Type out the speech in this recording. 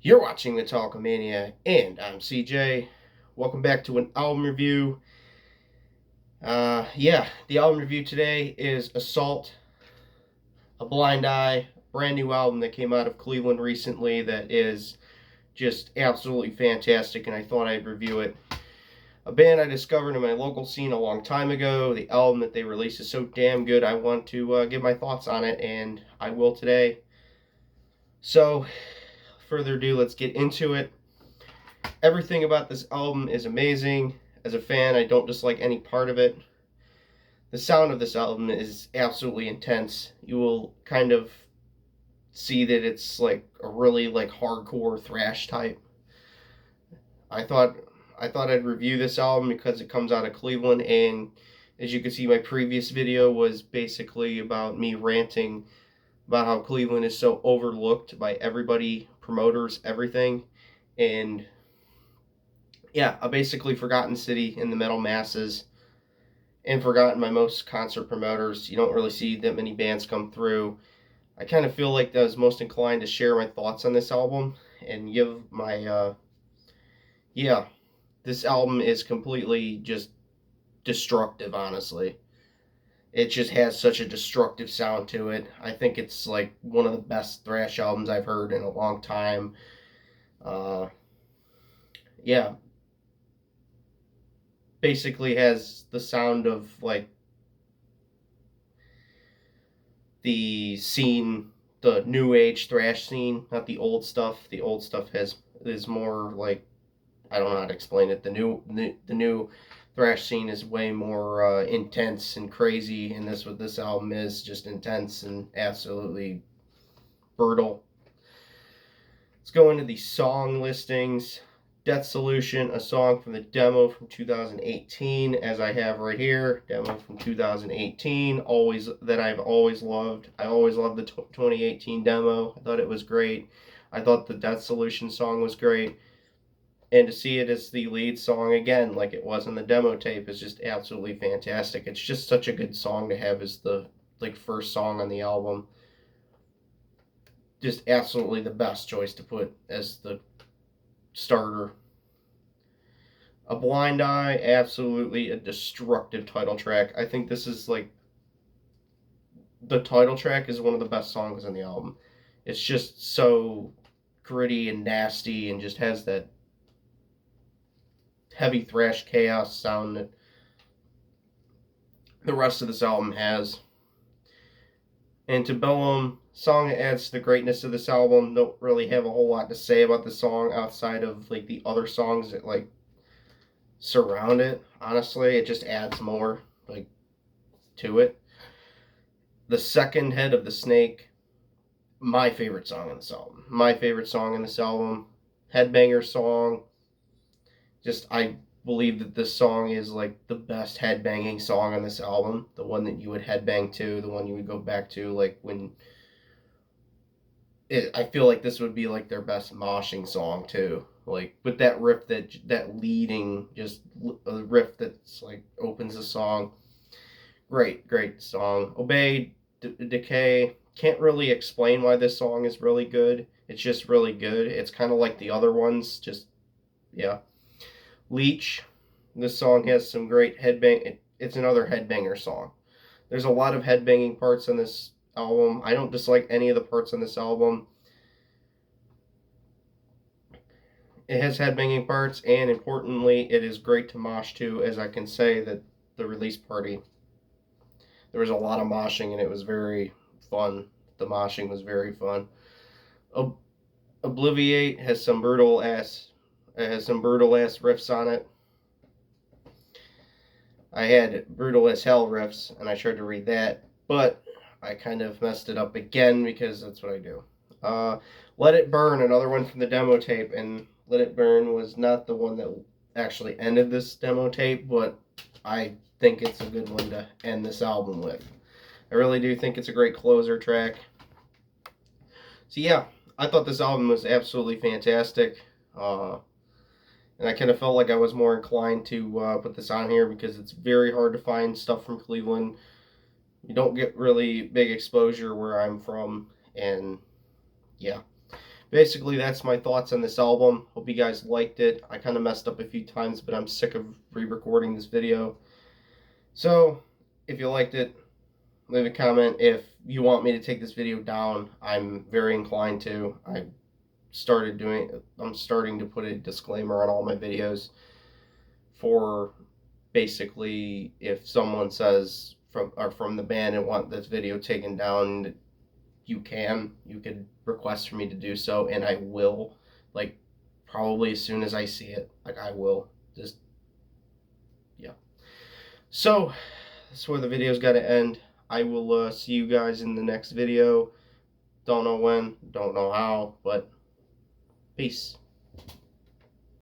You're watching the Talkomania, and I'm CJ. Welcome back to an album review. The album review today is Assault, A Blind Eye, brand new album that came out of Cleveland recently that is just absolutely fantastic, and I thought I'd review it. A band I discovered in my local scene a long time ago. The album that they released is so damn good, I want to give my thoughts on it, and I will today. So, further ado, let's get into it. Everything about this album is amazing. As a fan, I don't dislike any part of it. The sound of this album is absolutely intense. You will kind of see that it's like a really like hardcore thrash type. I thought I thought I'd review this album because it comes out of Cleveland, and as you can see, my previous video was basically about me ranting about how Cleveland is so overlooked by everybody, promoters, everything. And yeah, a basically forgotten city in the metal masses and forgotten by most concert promoters. You don't really see that many bands come through. I kind of feel like I was most inclined to share my thoughts on this album and give my, yeah, this album is completely just destructive, honestly. It just has such a destructive sound to it. I think it's like one of the best thrash albums I've heard in a long time. Uh, yeah, basically has the sound of like the scene, the new age thrash scene, not the old stuff. The old stuff has is more like, I don't know how to explain it. The new thrash scene is way more intense and crazy, and this what this album is, just intense and absolutely brutal. Let's go into the song listings. Death Solution, a song from the demo from 2018, as I have right here. Demo from 2018, always that I've always loved. I always loved the 2018 demo. I thought it was great. I thought the Death Solution song was great. And to see it as the lead song again, like it was in the demo tape, is just absolutely fantastic. It's just such a good song to have as the like first song on the album. Just absolutely the best choice to put as the starter. A Blind Eye, absolutely a destructive title track. I think this is like the title track is one of the best songs on the album. It's just so gritty and nasty and just has that heavy thrash chaos sound that the rest of this album has. Antebellum, song that adds to the greatness of this album. Don't really have a whole lot to say about the song outside of like the other songs that like surround it. Honestly, it just adds more like to it. The second head of the snake, my favorite song on this album. My favorite song on this album. Headbanger song. Just I believe that this song is like the best headbanging song on this album. The one that you would headbang to, the one you would go back to like when I feel like this would be like their best moshing song too. Like with that riff, that leading just a riff that's like opens the song. Great song. Obey Decay. Can't really explain why this song is really good. It's just really good. It's kind of like the other ones. Just yeah. Leech. This song has some great headbang. It's another headbanger song. There's a lot of headbanging parts on this album. I don't dislike any of the parts on this album. It has headbanging parts, and importantly, it is great to mosh to, as I can say that the release party, there was a lot of moshing, and it was very fun. The moshing was very fun. Ob- Obliviate has some brutal ass riffs on it. I had brutal as hell riffs, and I tried to read that, but I kind of messed it up again because that's what I do. Uh, Let It Burn, another one from the demo tape, and Let It Burn was not the one that actually ended this demo tape, but I think it's a good one to end this album with. I really do think it's a great closer track. So yeah, I thought this album was absolutely fantastic. And I kind of felt like I was more inclined to put this on here because it's very hard to find stuff from Cleveland. You don't get really big exposure where I'm from, and yeah. basically, that's my thoughts on this album. Hope you guys liked it. I kind of messed up a few times, but I'm sick of re-recording this video. So, if you liked it, leave a comment. If you want me to take this video down, I'm very inclined to. I'm starting to put a disclaimer on all my videos for basically if someone says from the band and want this video taken down, you could request for me to do so, and I will, like, probably as soon as I see it, like, I will just, yeah. So that's where the video's got to end. I will see you guys in the next video. Don't know when, don't know how, but peace.